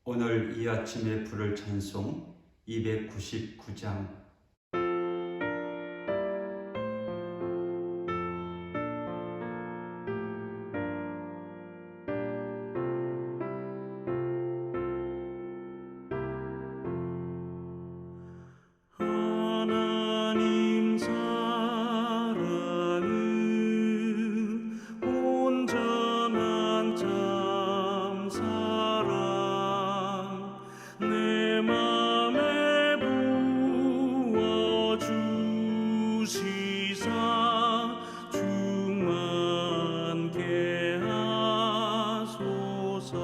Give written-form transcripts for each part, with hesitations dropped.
오늘 이 아침에 부를 찬송 299장. 하나님 사랑은 온전한 참 사랑 내 맘에 부어주시사 충만케 하소서.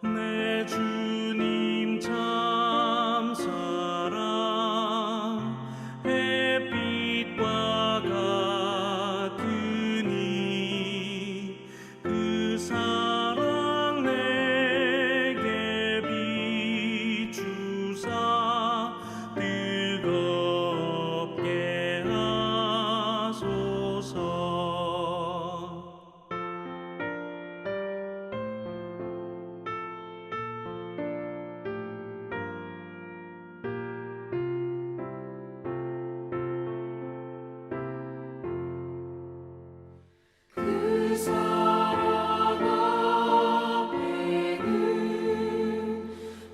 내 주님 참 사랑 햇빛과 같으니 그 사랑 내게 비추사 뜨겁게 하소서. 그 사랑 앞에는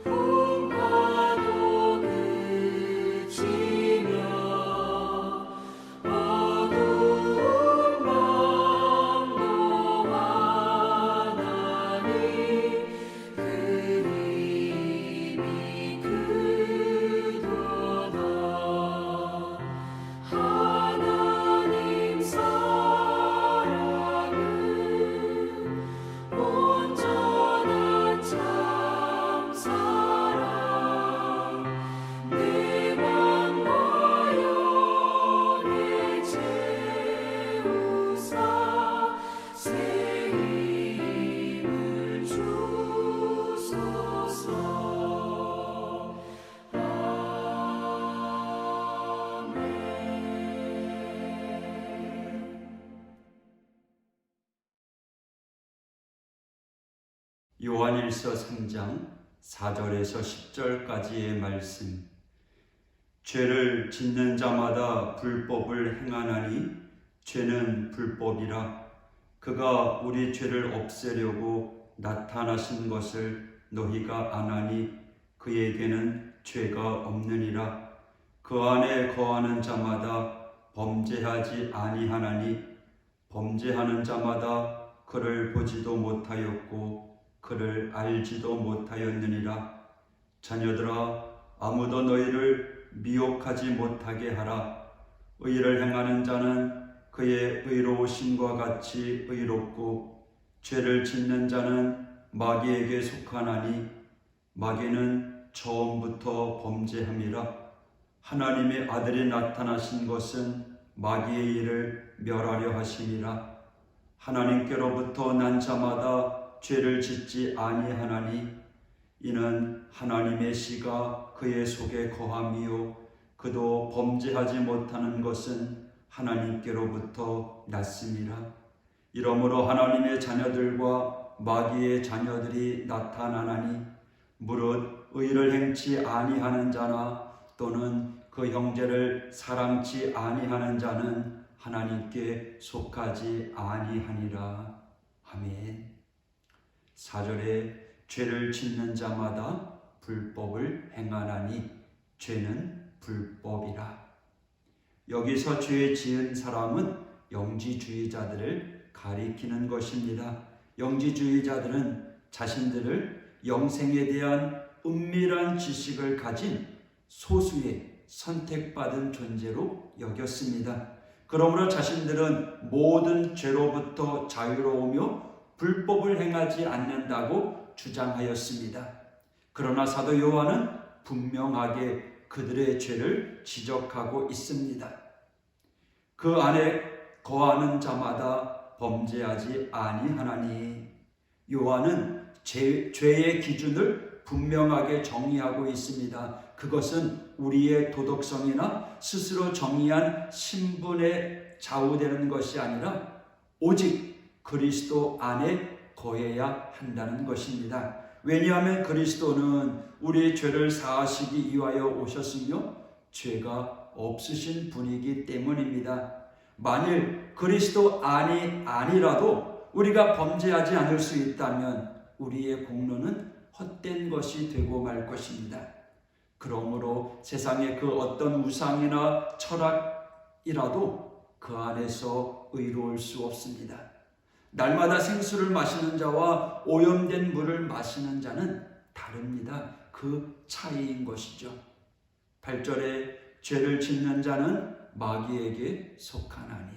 풍파도 그치며 어두운 밤도 환하니 그 힘이 크도다. 하나님 사랑은 온전한 참 사랑 내 맘과 영에 채우사 새 힘을 주소서. 요한일서 3장 4절에서 10절까지의 말씀. 죄를 짓는 자마다 불법을 행하나니 죄는 불법이라. 그가 우리 죄를 없애려고 나타나신 것을 너희가 아나니 그에게는 죄가 없느니라. 그 안에 거하는 자마다 범죄하지 아니하나니 범죄하는 자마다 그를 보지도 못하였고 그를 알지도 못하였느니라. 자녀들아, 아무도 너희를 미혹하지 못하게 하라. 의를 행하는 자는 그의 의로우심과 같이 의롭고 죄를 짓는 자는 마귀에게 속하나니 마귀는 처음부터 범죄함이라. 하나님의 아들이 나타나신 것은 마귀의 일을 멸하려 하심이라. 하나님께로부터 난 자마다 죄를 짓지 아니하나니 이는 하나님의 씨가 그의 속에 거함이요 그도 범죄하지 못하는 것은 하나님께로부터 났음이라. 이러므로 하나님의 자녀들과 마귀의 자녀들이 나타나나니 무릇 의를 행치 아니하는 자나 또는 그 형제를 사랑치 아니하는 자는 하나님께 속하지 아니하니라. 아멘. 4절에 죄를 짓는 자마다 불법을 행하나니 죄는 불법이라. 여기서 죄 지은 사람은 영지주의자들을 가리키는 것입니다. 영지주의자들은 자신들을 영생에 대한 은밀한 지식을 가진 소수의 선택받은 존재로 여겼습니다. 그러므로 자신들은 모든 죄로부터 자유로우며 불법을 행하지 않는다고 주장하였습니다. 그러나 사도 요한은 분명하게 그들의 죄를 지적하고 있습니다. 그 안에 거하는 자마다 범죄하지 아니하나니. 요한은 죄의 기준을 분명하게 정의하고 있습니다. 그것은 우리의 도덕성이나 스스로 정의한 신분에 좌우되는 것이 아니라 오직 그리스도 안에 거해야 한다는 것입니다. 왜냐하면 그리스도는 우리의 죄를 사하시기 위하여 오셨으며 죄가 없으신 분이기 때문입니다. 만일 그리스도 안이 아니라도 우리가 범죄하지 않을 수 있다면 우리의 공로는 헛된 것이 되고 말 것입니다. 그러므로 세상의 그 어떤 우상이나 철학이라도 그 안에서 의로울 수 없습니다. 날마다 생수를 마시는 자와 오염된 물을 마시는 자는 다릅니다. 그 차이인 것이죠. 8절에 죄를 짓는 자는 마귀에게 속하나니,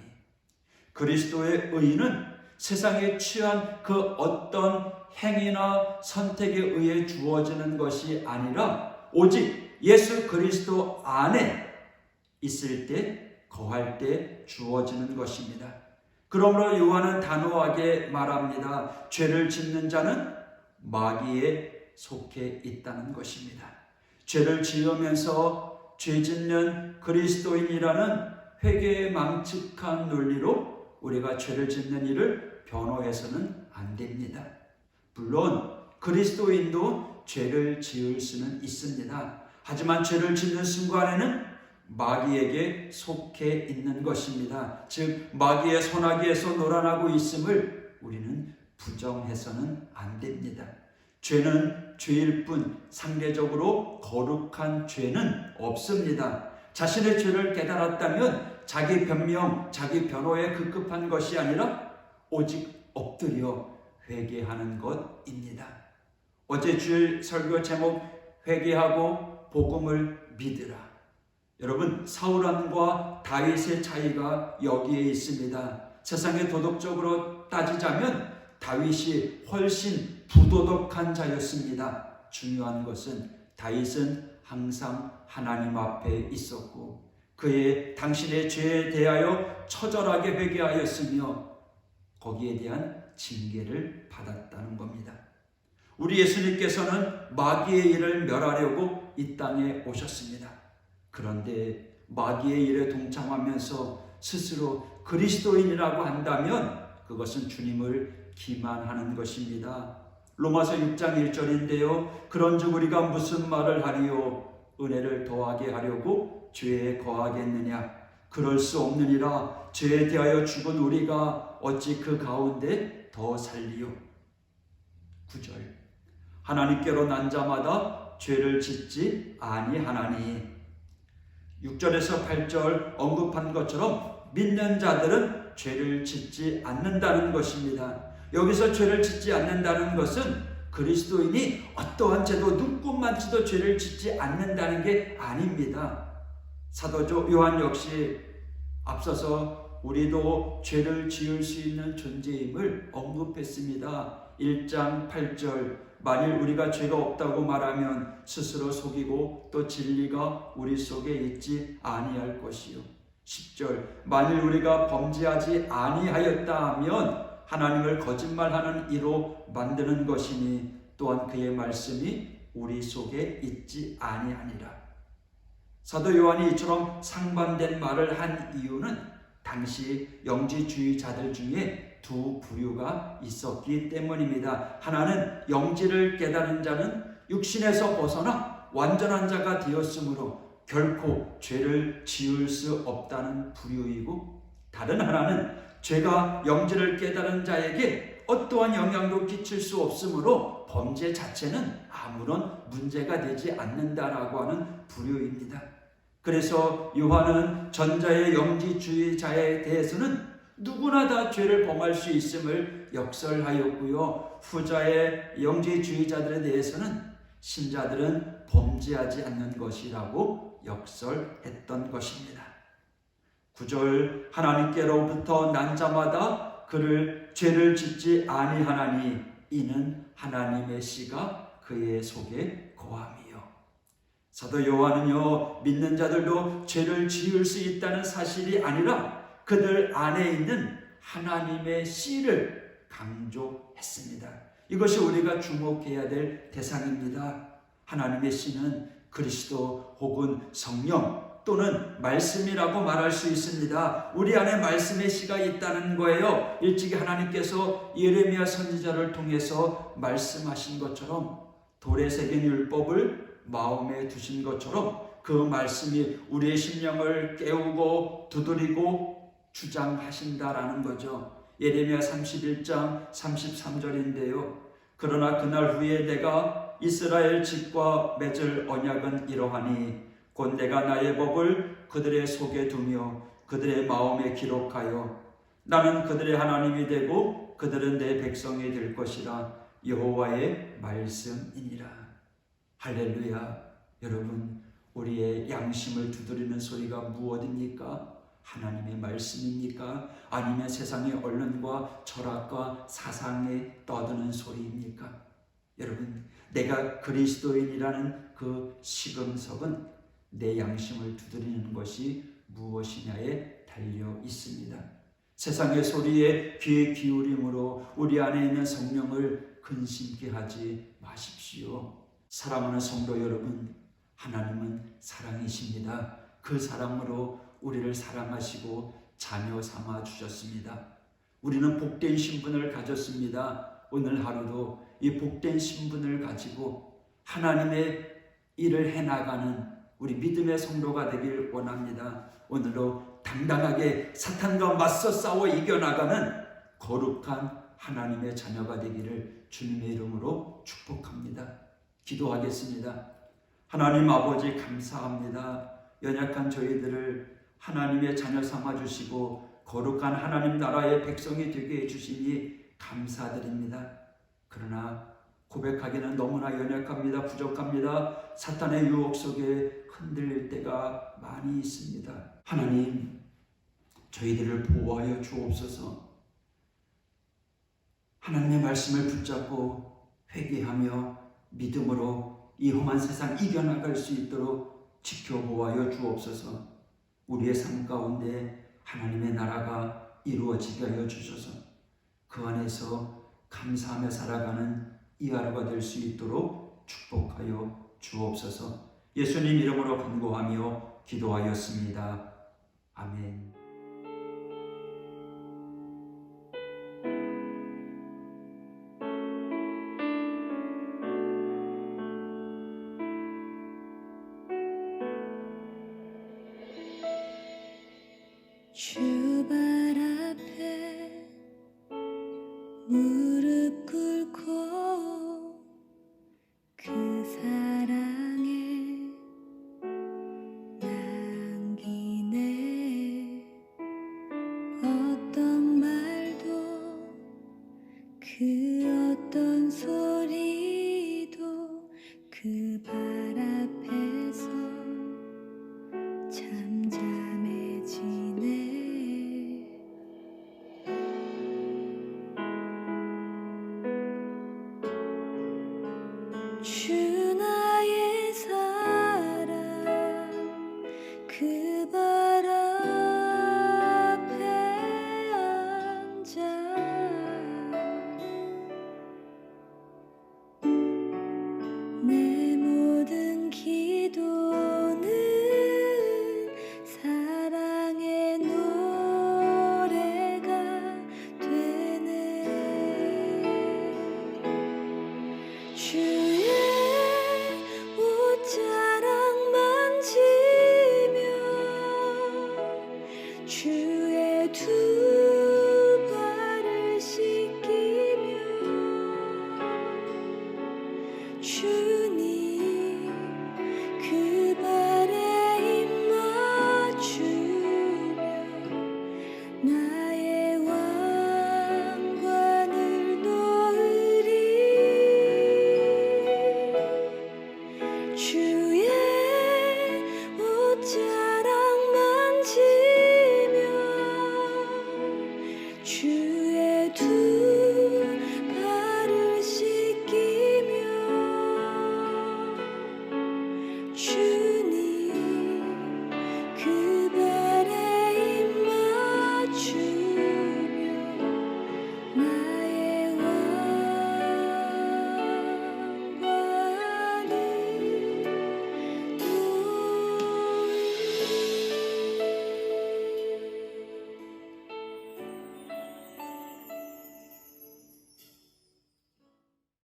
그리스도의 의는 세상에 취한 그 어떤 행위나 선택에 의해 주어지는 것이 아니라 오직 예수 그리스도 안에 있을 때, 거할 때 주어지는 것입니다. 그러므로 요한은 단호하게 말합니다. 죄를 짓는 자는 마귀에 속해 있다는 것입니다. 죄를 지으면서 죄 짓는 그리스도인이라는 회개의 망측한 논리로 우리가 죄를 짓는 일을 변호해서는 안 됩니다. 물론 그리스도인도 죄를 지을 수는 있습니다. 하지만 죄를 짓는 순간에는 마귀에게 속해 있는 것입니다. 즉 마귀의 손아귀에서 놀아나고 있음을 우리는 부정해서는 안 됩니다. 죄는 죄일 뿐 상대적으로 거룩한 죄는 없습니다. 자신의 죄를 깨달았다면 자기 변명, 자기 변호에 급급한 것이 아니라 오직 엎드려 회개하는 것입니다. 어제 주일 설교 제목 회개하고 복음을 믿으라. 여러분, 사울왕과 다윗의 차이가 여기에 있습니다. 세상에 도덕적으로 따지자면 다윗이 훨씬 부도덕한 자였습니다. 중요한 것은 다윗은 항상 하나님 앞에 있었고 그의 당신의 죄에 대하여 처절하게 회개하였으며 거기에 대한 징계를 받았다는 겁니다. 우리 예수님께서는 마귀의 일을 멸하려고 이 땅에 오셨습니다. 그런데 마귀의 일에 동참하면서 스스로 그리스도인이라고 한다면 그것은 주님을 기만하는 것입니다. 로마서 6장 1절인데요. 그런즉 우리가 무슨 말을 하리요? 은혜를 더하게 하려고 죄에 거하겠느냐? 그럴 수 없느니라. 죄에 대하여 죽은 우리가 어찌 그 가운데 더 살리요? 9절. 하나님께로 난 자마다 죄를 짓지 아니하나니. 6절에서 8절 언급한 것처럼 믿는 자들은 죄를 짓지 않는다는 것입니다. 여기서 죄를 짓지 않는다는 것은 그리스도인이 어떠한 죄도 눈꼽만치도 죄를 짓지 않는다는 게 아닙니다. 사도 요한 역시 앞서서 우리도 죄를 지을 수 있는 존재임을 언급했습니다. 1장 8절. 만일 우리가 죄가 없다고 말하면 스스로 속이고 또 진리가 우리 속에 있지 아니할 것이요. 10절. 만일 우리가 범죄하지 아니하였다 하면 하나님을 거짓말하는 이로 만드는 것이니 또한 그의 말씀이 우리 속에 있지 아니하니라. 사도 요한이 이처럼 상반된 말을 한 이유는 당시 영지주의자들 중에 두 부류가 있었기 때문입니다. 하나는 영지를 깨달은 자는 육신에서 벗어나 완전한 자가 되었으므로 결코 죄를 지을 수 없다는 부류이고, 다른 하나는 죄가 영지를 깨달은 자에게 어떠한 영향도 끼칠 수 없으므로 범죄 자체는 아무런 문제가 되지 않는다라고 하는 부류입니다. 그래서 요한은 전자의 영지주의자에 대해서는 누구나 다 죄를 범할 수 있음을 역설하였고요. 후자의 영지주의자들에 대해서는 신자들은 범죄하지 않는 것이라고 역설했던 것입니다. 9절. 하나님께로부터 난 자마다 그를 죄를 짓지 아니하나니 이는 하나님의 씨가 그의 속에 거함이요. 사도 요한은요, 믿는 자들도 죄를 지을 수 있다는 사실이 아니라 그들 안에 있는 하나님의 씨를 강조했습니다. 이것이 우리가 주목해야 될 대상입니다. 하나님의 씨는 그리스도 혹은 성령, 또는 말씀이라고 말할 수 있습니다. 우리 안에 말씀의 씨가 있다는 거예요. 일찍이 하나님께서 예레미야 선지자를 통해서 말씀하신 것처럼 돌에 새긴 율법을 마음에 두신 것처럼 그 말씀이 우리의 심령을 깨우고 두드리고 주장하신다라는 거죠. 예레미야 31장 33절인데요. 그러나 그날 후에 내가 이스라엘 집과 맺을 언약은 이러하니 곧 내가 나의 법을 그들의 속에 두며 그들의 마음에 기록하여 나는 그들의 하나님이 되고 그들은 내 백성이 될 것이라. 여호와의 말씀이니라. 할렐루야. 여러분, 우리의 양심을 두드리는 소리가 무엇입니까? 하나님의 말씀입니까? 아니면 세상의 언론과 철학과 사상에 떠드는 소리입니까? 여러분, 내가 그리스도인이라는 그 시금석은 내 양심을 두드리는 것이 무엇이냐에 달려 있습니다. 세상의 소리에 귀 기울임으로 우리 안에 있는 성령을 근심케 하지 마십시오. 사랑하는 성도 여러분, 하나님은 사랑이십니다. 그 사랑으로 우리를 사랑하시고 자녀 삼아 주셨습니다. 우리는 복된 신분을 가졌습니다. 오늘 하루도 이 복된 신분을 가지고 하나님의 일을 해나가는 우리 믿음의 성도가 되길 원합니다. 오늘도 당당하게 사탄과 맞서 싸워 이겨나가는 거룩한 하나님의 자녀가 되기를 주님의 이름으로 축복합니다. 기도하겠습니다. 하나님 아버지, 감사합니다. 연약한 저희들을 하나님의 자녀 삼아주시고 거룩한 하나님 나라의 백성이 되게 해주시니 감사드립니다. 그러나 고백하기는 너무나 연약합니다. 부족합니다. 사탄의 유혹 속에 흔들릴 때가 많이 있습니다. 하나님, 저희들을 보호하여 주옵소서. 하나님의 말씀을 붙잡고 회개하며 믿음으로 이 험한 세상 이겨나갈 수 있도록 지켜보아여 주옵소서. 우리의 삶 가운데 하나님의 나라가 이루어지게 하여 주셔서 그 안에서 감사하며 살아가는 이 하루가 될 수 있도록 축복하여 주옵소서. 예수님 이름으로 간구하며 기도하였습니다. 아멘. 주 발 앞에 무릎 꿇고 그 사랑에 남기네. 어떤 말도 그 어떤 소리도 그 발 앞에서 잠잠해지네. 주 나의 사랑 그 발 앞에 앉아 내 모든 기도는 사랑의 노래가 되네. 주의 옷자락 만지며 주의 두 발을 씻기며 주님 그 발에 입 맞추며 나의 왕관을 놓으리. 주의 옷자락 만지며 주